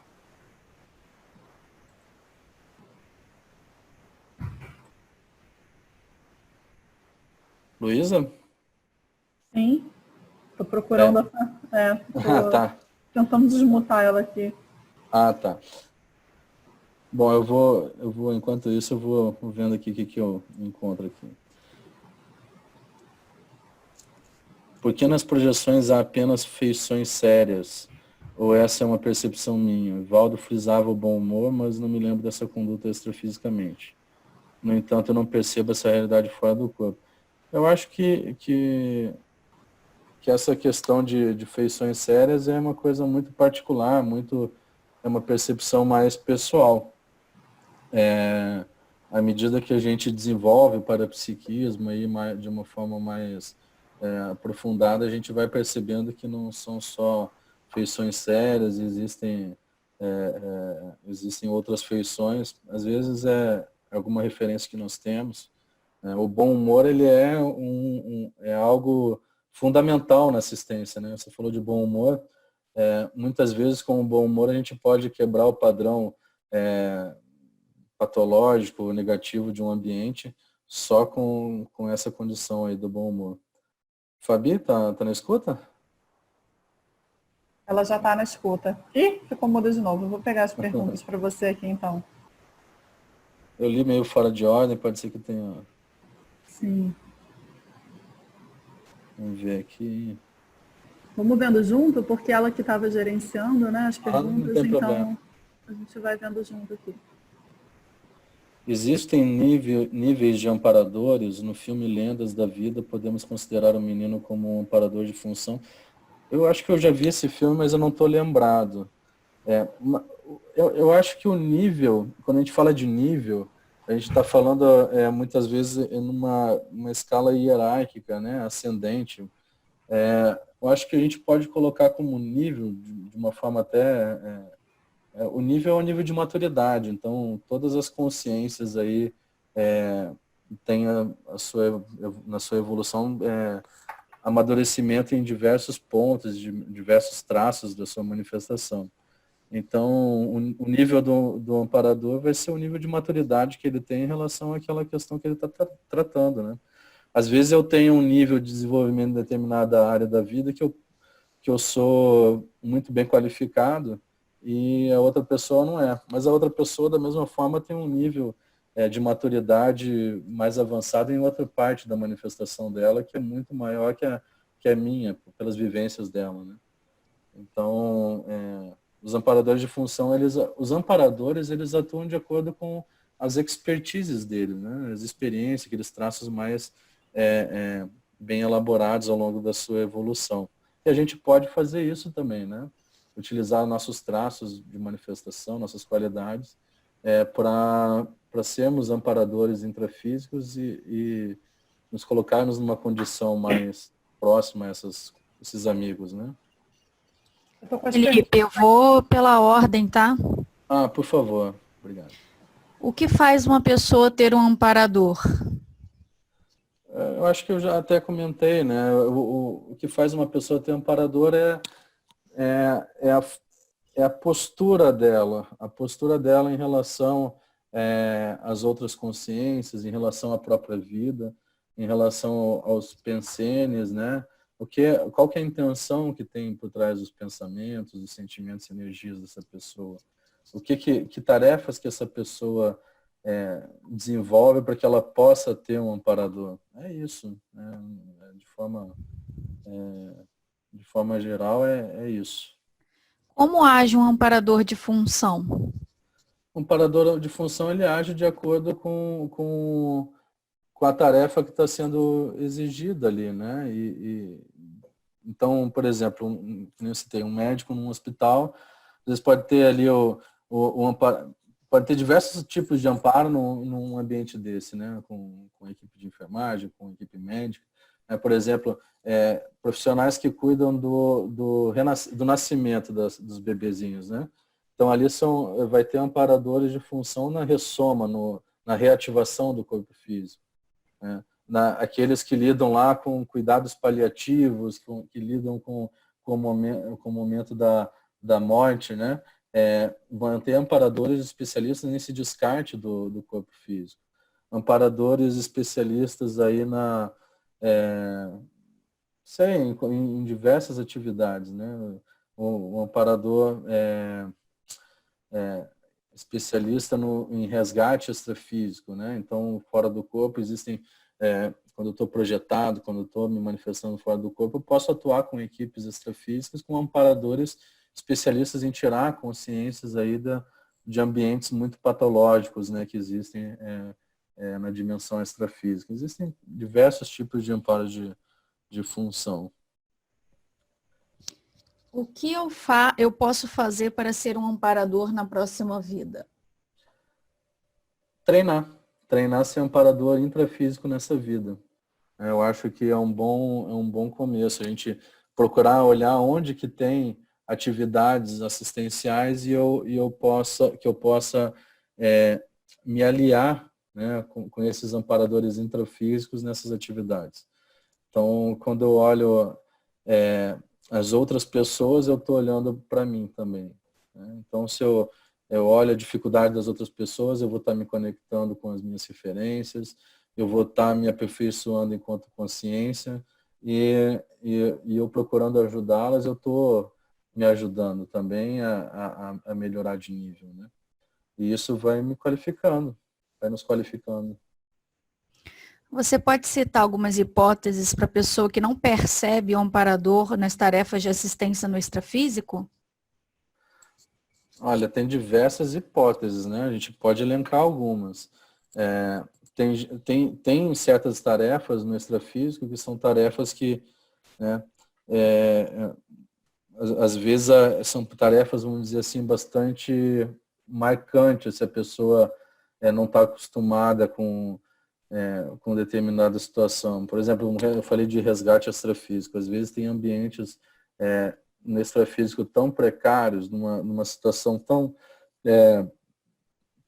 Speaker 1: Luísa?
Speaker 2: Sim, estou procurando.
Speaker 1: Tá.
Speaker 2: Tentando desmutar ela aqui.
Speaker 1: Tá. Bom, eu vou, enquanto isso, eu vou vendo aqui o que eu encontro aqui. Por que nas projeções há apenas feições sérias? Ou essa é uma percepção minha? Valdo frisava o bom humor, mas não me lembro dessa conduta extrafisicamente. No entanto, eu não percebo essa realidade fora do corpo. Eu acho que essa questão de feições sérias é uma coisa muito particular, é uma percepção mais pessoal. À medida que a gente desenvolve o parapsiquismo aí, de uma forma mais aprofundada, a gente vai percebendo que não são só feições sérias, existem outras feições. Às vezes é alguma referência que nós temos. O bom humor, ele é algo fundamental na assistência, né? Você falou de bom humor. Muitas vezes, com o bom humor, a gente pode quebrar o padrão patológico, negativo de um ambiente, só com essa condição aí do bom humor. Fabi, tá na escuta?
Speaker 2: Ela já está na escuta. Ih, ficou muda de novo. Eu vou pegar as perguntas para você aqui, então.
Speaker 1: Eu li meio fora de ordem, pode ser que tenha...
Speaker 2: Sim.
Speaker 1: Vamos ver aqui.
Speaker 2: Vamos vendo junto, porque ela que estava gerenciando, né, as perguntas,
Speaker 1: não tem
Speaker 2: então
Speaker 1: problema.
Speaker 2: a gente vai vendo junto aqui.
Speaker 1: Existem níveis de amparadores. No filme Lendas da Vida, podemos considerar o menino como um amparador de função. Eu acho que eu já vi esse filme, mas eu não estou lembrado. Eu acho que o nível, quando a gente fala de nível, a gente está falando muitas vezes em uma escala hierárquica, né, ascendente. Eu acho que a gente pode colocar como nível, de uma forma até... o nível é o nível de maturidade, então todas as consciências aí têm na sua evolução amadurecimento em diversos pontos, de diversos traços da sua manifestação. Então, o nível do amparador vai ser o nível de maturidade que ele tem em relação àquela questão que ele está tratando, né? Às vezes eu tenho um nível de desenvolvimento em determinada área da vida que eu sou muito bem qualificado e a outra pessoa não é. Mas a outra pessoa, da mesma forma, tem um nível de maturidade mais avançado em outra parte da manifestação dela, que é muito maior que a minha, pelas vivências dela, né? Então, os amparadores de função, os amparadores, eles atuam de acordo com as expertises deles, né? As experiências, aqueles traços mais bem elaborados ao longo da sua evolução. E a gente pode fazer isso também, né? Utilizar nossos traços de manifestação, nossas qualidades, para sermos amparadores intrafísicos e nos colocarmos numa condição mais próxima a esses amigos, né?
Speaker 2: Eu tô com as
Speaker 3: Felipe,
Speaker 2: perguntas.
Speaker 3: eu vou pela ordem, tá?
Speaker 1: Ah, por favor. Obrigado.
Speaker 3: O que faz uma pessoa ter um amparador?
Speaker 1: Eu acho que eu já até comentei, né? O que faz uma pessoa ter amparador é a postura dela. A postura dela em relação às outras consciências, em relação à própria vida, em relação aos pensenes, né? Qual que é a intenção que tem por trás dos pensamentos, dos sentimentos e energias dessa pessoa? Que tarefas que essa pessoa desenvolve para que ela possa ter um amparador? É isso, né? De forma geral, é isso.
Speaker 3: Como age um amparador de função?
Speaker 1: Um amparador de função, ele age de acordo com a tarefa que está sendo exigida ali, né? Então, por exemplo, como eu citei, um médico num hospital, às vezes pode ter ali o amparo, pode ter diversos tipos de amparo num ambiente desse, né? Com equipe de enfermagem, com equipe médica. Por exemplo, profissionais que cuidam do nascimento dos bebezinhos, né? Então, ali vai ter amparadores de função na ressoma, na reativação do corpo físico, né? Aqueles que lidam lá com cuidados paliativos, que lidam com o momento da morte, né? Vão ter amparadores especialistas nesse descarte do corpo físico. Amparadores especialistas aí em diversas atividades, né? O amparador especialista em resgate extrafísico, né? Então, fora do corpo existem, quando eu estou projetado, quando eu estou me manifestando fora do corpo, eu posso atuar com equipes extrafísicas, com amparadores especialistas em tirar consciências aí de ambientes muito patológicos, né? Que existem na dimensão extrafísica. Existem diversos tipos de amparo de função.
Speaker 3: O que eu posso fazer para ser um amparador na próxima vida?
Speaker 1: Treinar ser amparador intrafísico nessa vida. Eu acho que é um bom começo. A gente procurar olhar onde que tem atividades assistenciais que eu possa me aliar, né, com esses amparadores intrafísicos nessas atividades. Então, quando eu olho as outras pessoas, eu estou olhando para mim também, né? Então, se eu olho a dificuldade das outras pessoas, eu vou estar me conectando com as minhas referências, eu vou estar me aperfeiçoando enquanto consciência e eu procurando ajudá-las, eu estou me ajudando também a melhorar de nível, né? E isso vai me qualificando, vai nos qualificando.
Speaker 3: Você pode citar algumas hipóteses para a pessoa que não percebe o amparador nas tarefas de assistência no extrafísico?
Speaker 1: Olha, tem diversas hipóteses, né? A gente pode elencar algumas. Tem certas tarefas no extrafísico que são tarefas que, né, às vezes são tarefas, vamos dizer assim, bastante marcantes, se a pessoa não está acostumada com determinada situação. Por exemplo, eu falei de resgate extrafísico. Às vezes tem ambientes no extrafísico tão precários, numa situação tão,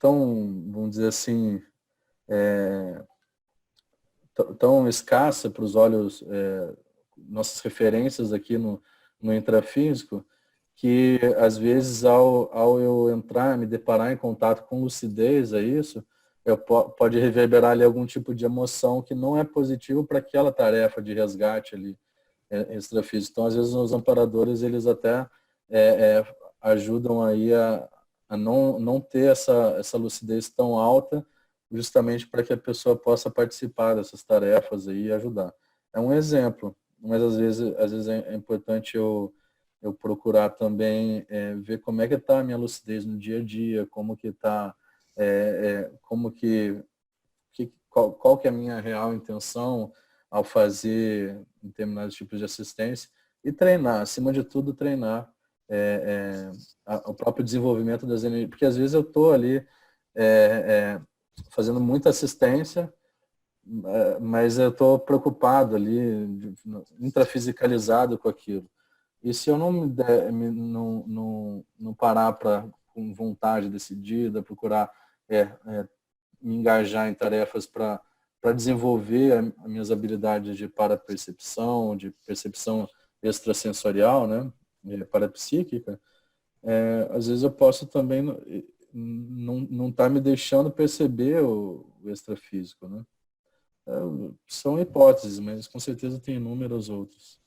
Speaker 1: vamos dizer assim, tão escassa para os olhos, nossas referências aqui no intrafísico, que às vezes ao eu entrar, me deparar em contato com lucidez a isso, pode reverberar ali algum tipo de emoção que não é positivo para aquela tarefa de resgate ali extrafísico. Então, às vezes, os amparadores, eles até ajudam aí a não ter essa lucidez tão alta, justamente para que a pessoa possa participar dessas tarefas aí e ajudar. É um exemplo, mas às vezes é importante eu procurar também ver como é que está a minha lucidez no dia a dia, como que está, qual que é a minha real intenção ao fazer determinados tipos de assistência e treinar, acima de tudo treinar o próprio desenvolvimento das energias, porque às vezes eu estou ali fazendo muita assistência, mas eu estou preocupado ali, intrafisicalizado com aquilo. E se eu não parar com vontade decidida, procurar me engajar em tarefas para desenvolver as minhas habilidades de parapercepção, de percepção extrasensorial, né, parapsíquica, às vezes eu posso também não estar me deixando perceber o extrafísico, né? São hipóteses, mas com certeza tem inúmeras outras.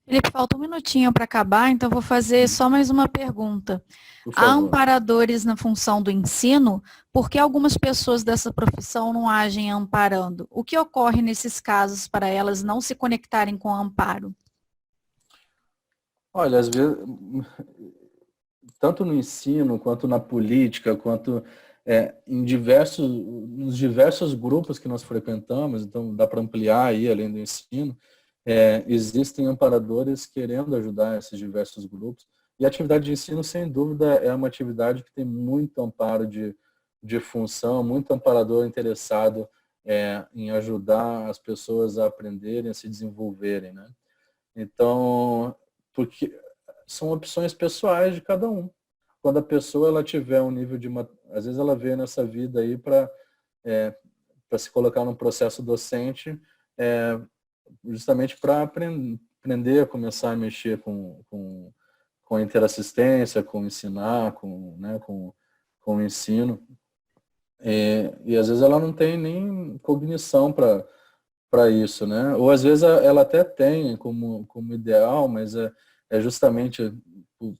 Speaker 3: Felipe, falta um minutinho para acabar, então vou fazer só mais uma pergunta.
Speaker 1: Por
Speaker 3: Há
Speaker 1: favor.
Speaker 3: amparadores na função do ensino? Por que algumas pessoas dessa profissão não agem amparando? O que ocorre nesses casos para elas não se conectarem com o amparo?
Speaker 1: Olha, às vezes, tanto no ensino, quanto na política, quanto nos diversos grupos que nós frequentamos, então dá para ampliar aí, além do ensino, existem amparadores querendo ajudar esses diversos grupos. E a atividade de ensino, sem dúvida, é uma atividade que tem muito amparo de função, muito amparador interessado em ajudar as pessoas a aprenderem, a se desenvolverem, né? Então, porque são opções pessoais de cada um. Quando a pessoa ela tiver um nível às vezes ela veio nessa vida aí para se colocar num processo docente, justamente para aprender a começar a mexer com a interassistência, com ensinar, com o ensino. E às vezes ela não tem nem cognição para isso, né? Ou às vezes ela até tem como ideal, mas é justamente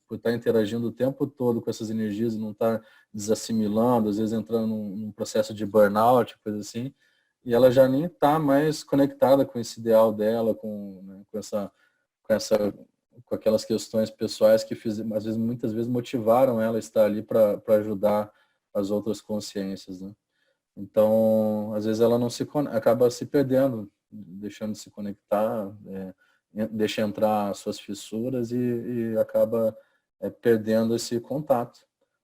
Speaker 1: por estar interagindo o tempo todo com essas energias e não estar desassimilando, às vezes entrando num processo de burnout, coisa assim, e ela já nem está mais conectada com esse ideal dela, com aquelas questões pessoais que às vezes, muitas vezes motivaram ela a estar ali para ajudar as outras consciências, né? Então, às vezes ela acaba se perdendo, deixando de se conectar, deixa entrar suas fissuras e acaba perdendo esse contato,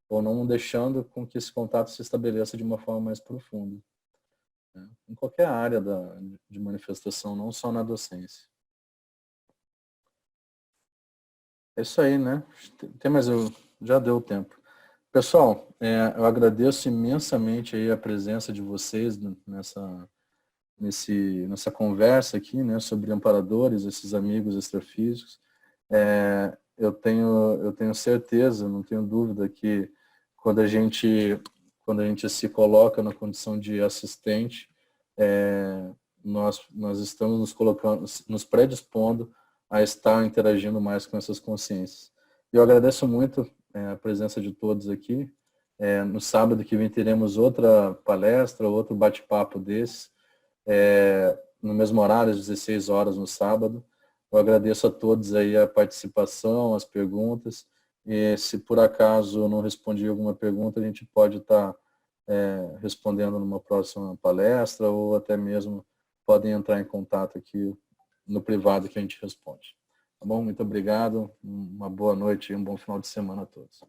Speaker 1: ou não deixando com que esse contato se estabeleça de uma forma mais profunda, né? Em qualquer área de manifestação, não só na docência. É isso aí, né? Já deu tempo. Pessoal, eu agradeço imensamente aí a presença de vocês nessa conversa aqui, né, sobre amparadores, esses amigos extrafísicos. Eu tenho certeza, não tenho dúvida que quando a gente se coloca na condição de assistente, nós estamos nos predispondo a estar interagindo mais com essas consciências. Eu agradeço muito a presença de todos aqui. No sábado que vem teremos outra palestra, outro bate-papo desse, no mesmo horário, às 16 horas no sábado. Eu agradeço a todos aí a participação, as perguntas, e se por acaso eu não respondi alguma pergunta, a gente pode estar respondendo numa próxima palestra, ou até mesmo podem entrar em contato aqui no privado que a gente responde. Tá bom? Muito obrigado. Uma boa noite e um bom final de semana a todos.